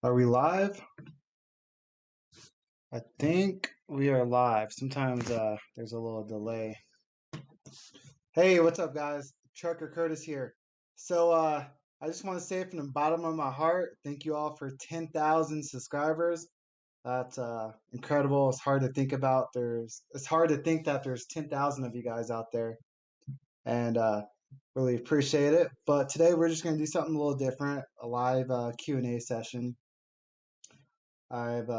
Are we live? I think we are live. Sometimes there's a little delay. Hey, what's up, guys? Trucker Curtis here. So I just want to say from the bottom of my heart, thank you all for 10,000 subscribers. That's incredible. It's hard to think about. It's hard to think that there's 10,000 of you guys out there, and really appreciate it. But today we're just going to do something a little different, a live Q&A session. I've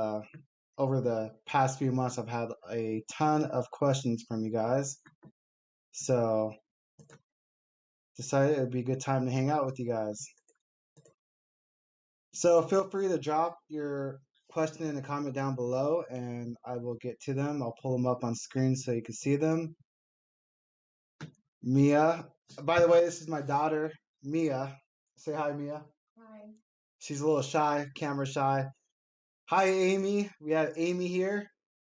over the past few months, I've had a ton of questions from you guys. So decided it would be a good time to hang out with you guys. So feel free to drop your question in the comment down below and I will get to them. I'll pull them up on screen so you can see them. Mia. By the way, this is my daughter, Mia. Say hi, Mia. Hi. She's a little shy, camera shy. Hi, Amy. We have Amy here.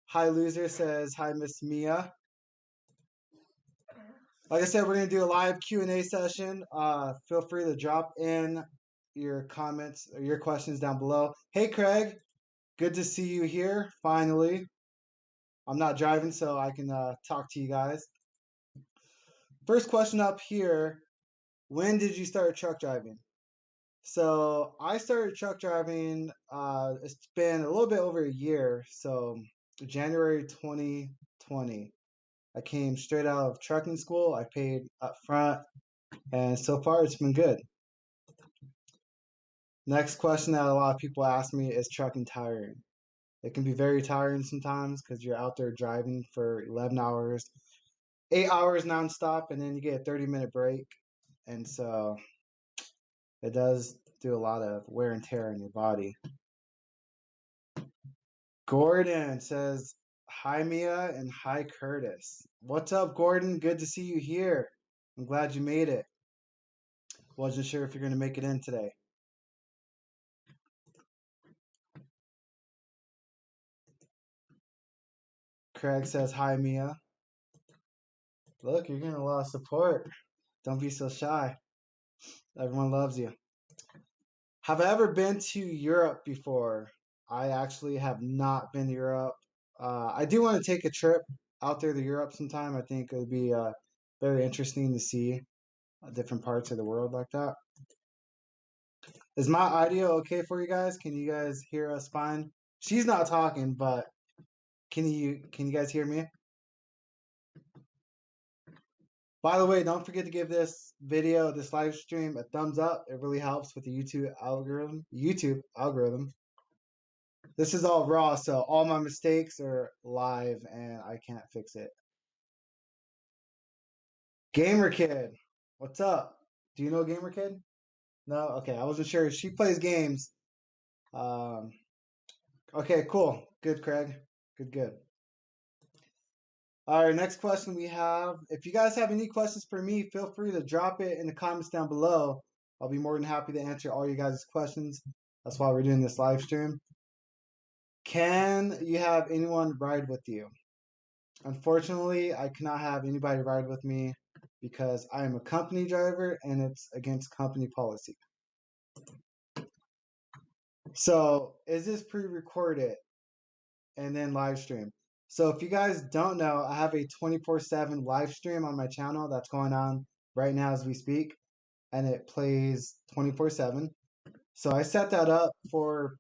Hi, Loser says hi, Miss Mia. Like I said, we're going to do a live Q&A session. Feel free to drop in your comments or your questions down below. Hey, Craig. Good to see you here, finally. I'm not driving, so I can talk to you guys. First question up here. When did you start truck driving? So I started truck driving, it's been a little bit over a year. So January 2020. I came straight out of trucking school. I paid up front. And so far, it's been good. Next question that a lot of people ask me is trucking tiring? It can be very tiring sometimes because you're out there driving for 11 hours, 8 hours nonstop, and then you get a 30-minute break. And so it does do a lot of wear and tear on your body. Gordon says, hi, Mia, and hi, Curtis. What's up, Gordon? Good to see you here. I'm glad you made it. Wasn't sure if you're going to make it in today. Craig says, hi, Mia. Look, you're getting a lot of support. Don't be so shy. Everyone loves you. Have I ever been to Europe before? I actually have not been to Europe. I do want to take a trip out there to Europe sometime. I think it would be very interesting to see different parts of the world like that. Is my audio okay for you guys? Can you guys hear us fine? She's not talking, but can you guys hear me? By the way, don't forget to give this video, this live stream, a thumbs up. It really helps with the YouTube algorithm. This is all raw, so all my mistakes are live and I can't fix it. Gamer Kid, what's up? Do you know Gamer Kid? No? Okay, I wasn't sure. She plays games. Okay, cool. Good, Craig. Good. All right, next question we have. If you guys have any questions for me, feel free to drop it in the comments down below. I'll be more than happy to answer all you guys' questions. That's why we're doing this live stream. Can you have anyone ride with you? Unfortunately, I cannot have anybody ride with me because I am a company driver and it's against company policy. So, is this pre-recorded and then live stream? So, if you guys don't know, I have a 24/7 live stream on my channel that's going on right now as we speak, and it plays 24/7. So, I set that up for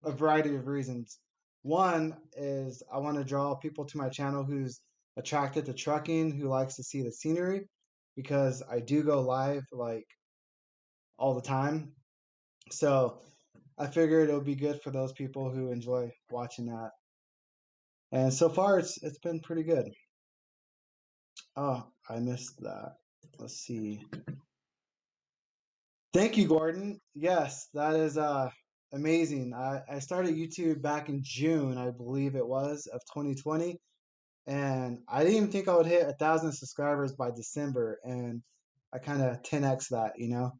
a variety of reasons. One is I want to draw people to my channel who's attracted to trucking, who likes to see the scenery, because I do go live like all the time. So I figured it would be good for those people who enjoy watching that. And so far it's been pretty good. Oh, I missed that. Let's see. Thank you, Gordon. Yes, that is amazing. I started YouTube back in June, I believe it was, of 2020. And I didn't even think I would hit 1,000 subscribers by December, and I kind of 10x that, you know.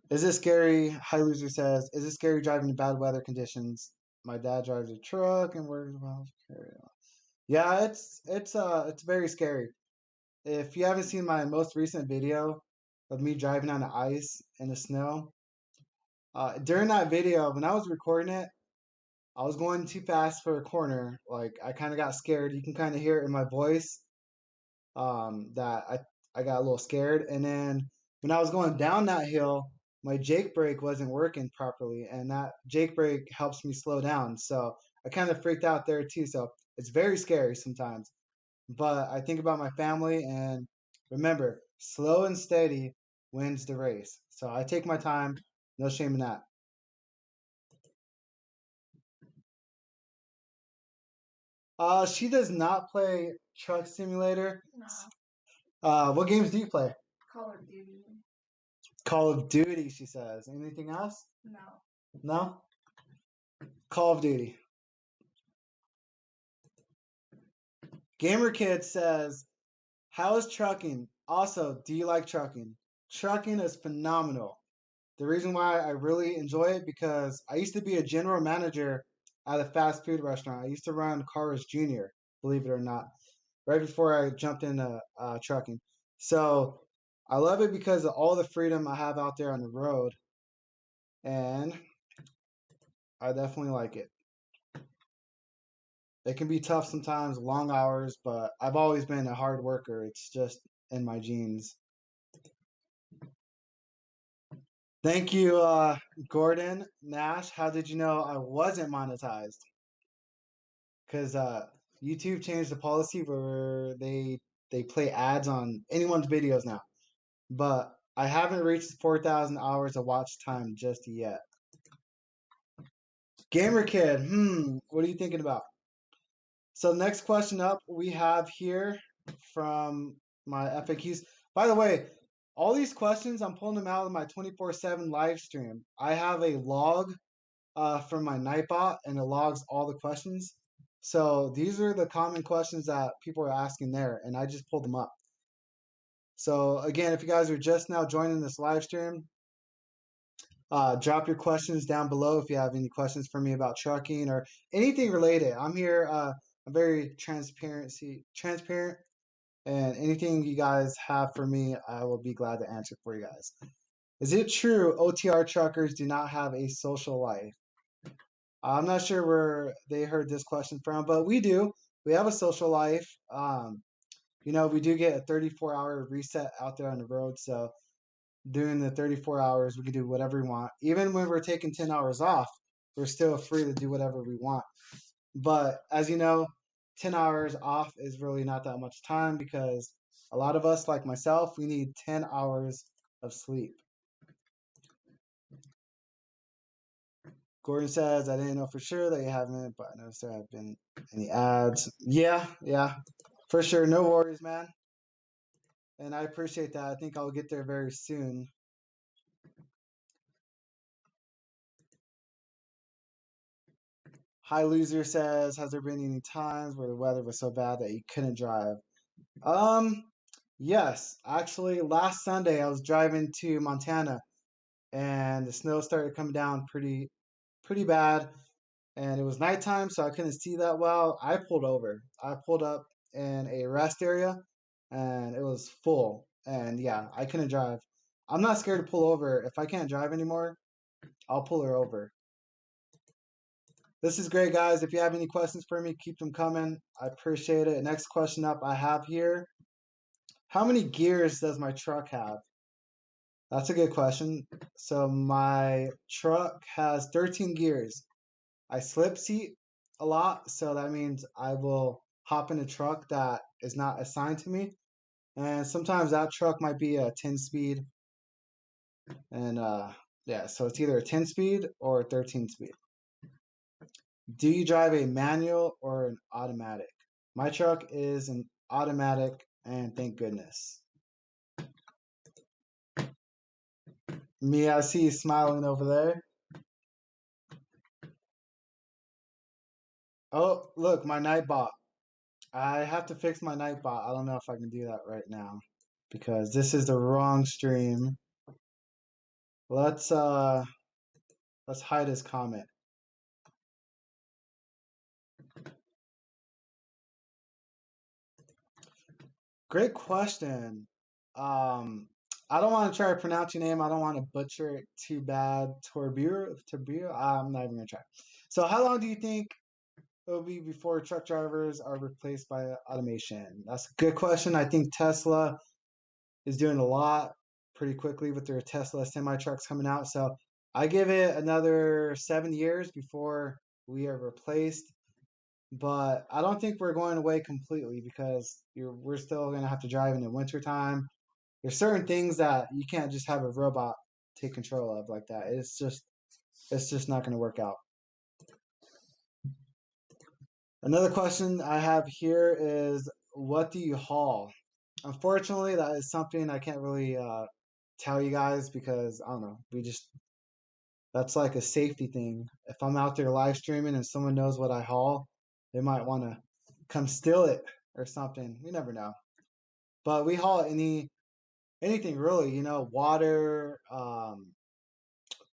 Is it scary? High Loser says, is it scary driving in bad weather conditions? My dad drives a truck and works well. Yeah, it's very scary. If you haven't seen my most recent video, of me driving on the ice in the snow. During that video, when I was recording it, I was going too fast for a corner. Like I kind of got scared. You can kind of hear it in my voice that I got a little scared. And then when I was going down that hill, my Jake brake wasn't working properly, and that Jake brake helps me slow down. So I kind of freaked out there too. So it's very scary sometimes. But I think about my family, and remember, slow and steady wins the race. So I take my time, no shame in that. She does not play Truck Simulator. No. What games do you play? Call of Duty. Call of Duty, she says. Anything else? No. No? Call of Duty. Gamer Kid says, how is trucking? Also, do you like trucking? Trucking is phenomenal. The reason why I really enjoy it because I used to be a general manager at a fast food restaurant. I used to run Carl's Jr., believe it or not, right before I jumped into trucking. So I love it because of all the freedom I have out there on the road, and I definitely like it. It can be tough sometimes, long hours, but I've always been a hard worker. It's just in my genes. Thank you, Gordon Nash. How did you know I wasn't monetized? Because YouTube changed the policy where they play ads on anyone's videos now. But I haven't reached 4,000 hours of watch time just yet. Gamer Kid, what are you thinking about? So next question up we have here from my FAQs. By the way, all these questions, I'm pulling them out of my 24/7 live stream. I have a log from my Nightbot, and it logs all the questions. So these are the common questions that people are asking there, and I just pulled them up. So again, if you guys are just now joining this live stream, drop your questions down below if you have any questions for me about trucking or anything related. I'm here. I'm very transparent, and anything you guys have for me, I will be glad to answer for you guys. Is it true OTR truckers do not have a social life? I'm not sure where they heard this question from, but we do. We have a social life. We do get a 34-hour reset out there on the road. So during the 34 hours, we can do whatever we want. Even when we're taking 10 hours off, we're still free to do whatever we want. But as you know, 10 hours off is really not that much time because a lot of us, like myself, we need 10 hours of sleep. Gordon says, I didn't know for sure that you haven't, but I noticed there have been any ads. Yeah, for sure. No worries, man. And I appreciate that. I think I'll get there very soon. High Loser says, has there been any times where the weather was so bad that you couldn't drive? Yes. Actually, last Sunday I was driving to Montana and the snow started coming down pretty bad. And it was nighttime, so I couldn't see that well. I pulled over. I pulled up in a rest area, and it was full. And yeah, I couldn't drive. I'm not scared to pull over. If I can't drive anymore, I'll pull her over. This is great, guys. If you have any questions for me, keep them coming. I appreciate it. Next question up I have here. How many gears does my truck have? That's a good question. So my truck has 13 gears. I slip seat a lot, so that means I will hop in a truck that is not assigned to me. And sometimes that truck might be a 10 speed. And yeah, so it's either a 10 speed or a 13 speed. Do you drive a manual or an automatic? My truck is an automatic, and thank goodness. Me, I see you smiling over there. Oh, look, my Nightbot. I have to fix my Nightbot. I don't know if I can do that right now because this is the wrong stream. Let's hide his comment. Great question. I don't want to try to pronounce your name. I don't want to butcher it too bad. Torbir. I'm not even gonna try. So, how long do you think it'll be before truck drivers are replaced by automation? That's a good question. I think Tesla is doing a lot pretty quickly with their Tesla semi trucks coming out. So, I give it another 7 years before we are replaced. But I don't think we're going away completely because we're still gonna have to drive in the wintertime. There's certain things that you can't just have a robot take control of like that. It's just not going to work out. Another question I have here is, what do you haul? Unfortunately, that is something I can't really tell you guys because I don't know. That's like a safety thing. If I'm out there live streaming and someone knows what I haul, they might want to come steal it or something. You never know. But we haul anything really, water,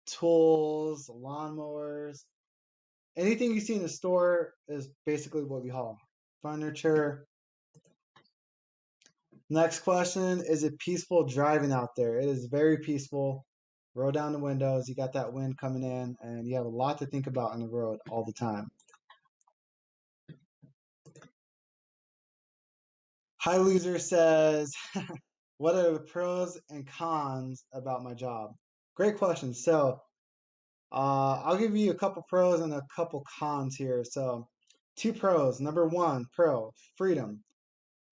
tools, lawnmowers, anything you see in the store is basically what we haul. Furniture. Next question, is it peaceful driving out there? It is very peaceful. Roll down the windows, you got that wind coming in, and you have a lot to think about on the road all the time. High Loser says, what are the pros and cons about my job? Great question. So, I'll give you a couple pros and a couple cons here. So, two pros. Number one, pro, freedom.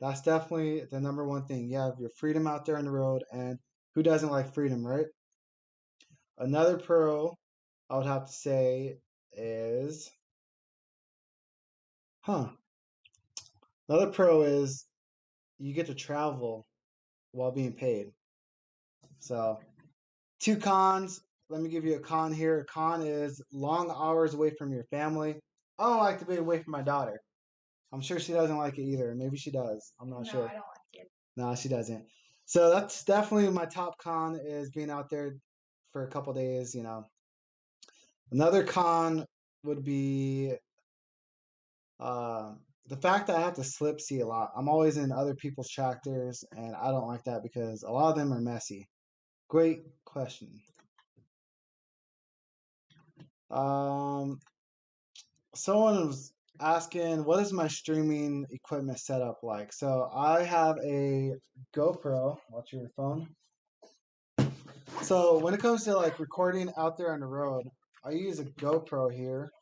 That's definitely the number one thing. You have your freedom out there on the road, and who doesn't like freedom, right? Another pro I would have to say is, another pro is you get to travel while being paid. So, two cons. Let me give you a con here. A con is long hours away from your family. I don't like to be away from my daughter. I'm sure she doesn't like it either. Maybe she does. I'm not sure. No, I don't like it. No, she doesn't. So that's definitely my top con is being out there for a couple days, Another con would be uh, the fact that I have to slip see a lot. I'm always in other people's tractors, and I don't like that because a lot of them are messy. Great question. Someone was asking, what is my streaming equipment setup like? So I have a GoPro. Watch your phone. So when it comes to like recording out there on the road, I use a GoPro here.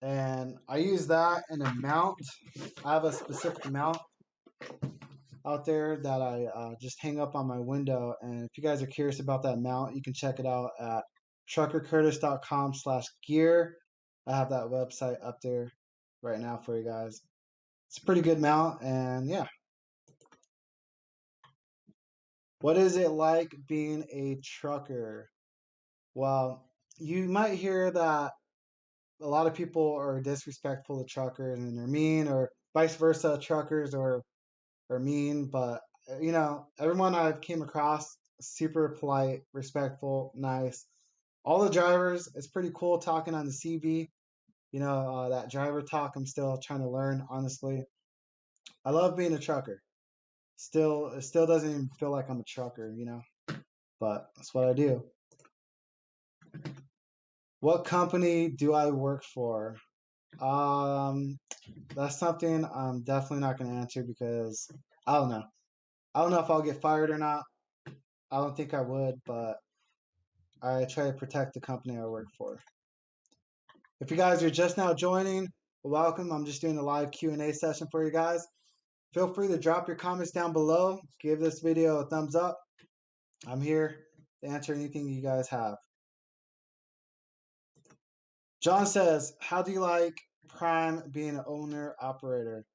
And I use that in a mount. I have a specific mount out there that I just hang up on my window. And if you guys are curious about that mount, you can check it out at truckercurtis.com/gear. I have that website up there right now for you guys. It's a pretty good mount, and yeah. What is it like being a trucker? Well, you might hear that a lot of people are disrespectful to truckers and they're mean, or vice versa, truckers are mean. But everyone I've came across super polite, respectful, nice. All the drivers, it's pretty cool talking on the CB. That driver talk. I'm still trying to learn, honestly. I love being a trucker. It still doesn't even feel like I'm a trucker, but that's what I do. What company do I work for? That's something I'm definitely not going to answer because I don't know. I don't know if I'll get fired or not. I don't think I would, but I try to protect the company I work for. If you guys are just now joining, welcome. I'm just doing a live Q&A session for you guys. Feel free to drop your comments down below. Give this video a thumbs up. I'm here to answer anything you guys have. John says, how do you like Prime being an owner-operator?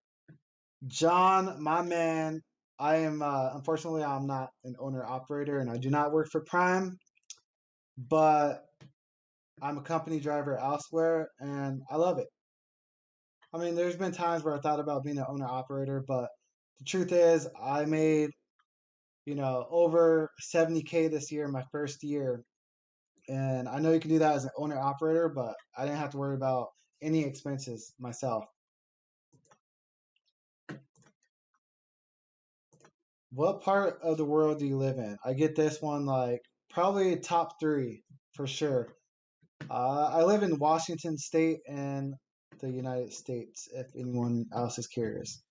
John, my man, I am, unfortunately, I'm not an owner-operator and I do not work for Prime, but I'm a company driver elsewhere and I love it. I mean, there's been times where I thought about being an owner-operator, but the truth is I made, over 70K this year, my first year. And I know you can do that as an owner operator, but I didn't have to worry about any expenses myself. What part of the world do you live in? I get this one like probably top three for sure. I live in Washington State and the United States, if anyone else is curious.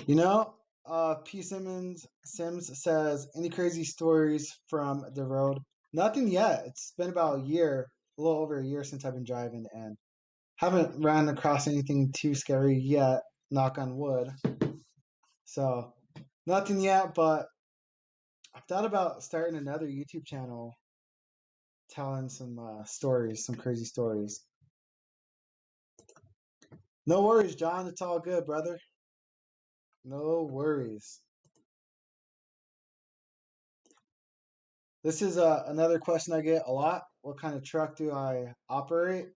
You know, P. Sims says, any crazy stories from the road? Nothing yet. It's been about a year, a little over a year since I've been driving, and haven't ran across anything too scary yet, knock on wood. So, nothing yet, but I've thought about starting another YouTube channel telling some stories, some crazy stories. No worries, John. It's all good, brother. No worries. This is another question I get a lot. What kind of truck do I operate?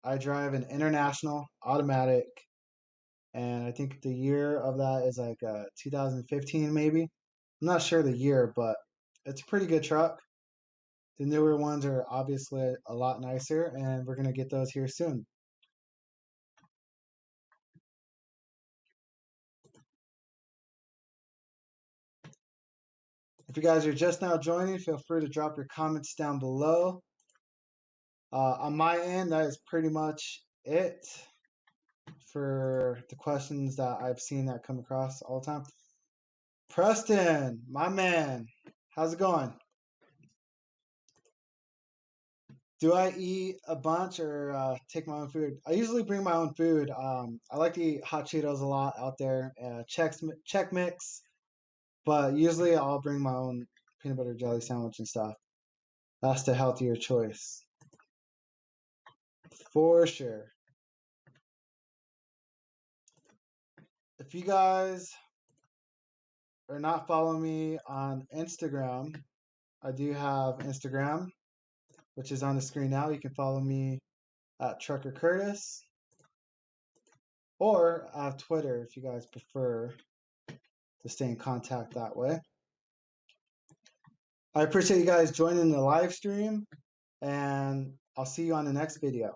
I drive an international automatic, and I think the year of that is like 2015, maybe. I'm not sure the year, but it's a pretty good truck. The newer ones are obviously a lot nicer, and we're going to get those here soon. If you guys are just now joining, feel free to drop your comments down below. On my end, that is pretty much it for the questions that I've seen that come across all the time. Preston, my man, how's it going? Do I eat a bunch or take my own food? I usually bring my own food. I like to eat hot Cheetos a lot out there, Chex Mix, but usually I'll bring my own peanut butter jelly sandwich and stuff. That's the healthier choice. For sure. If you guys are not following me on Instagram, I do have Instagram, which is on the screen now. You can follow me at Trucker Curtis, or I have Twitter if you guys prefer to stay in contact that way. I appreciate you guys joining the live stream, and I'll see you on the next video.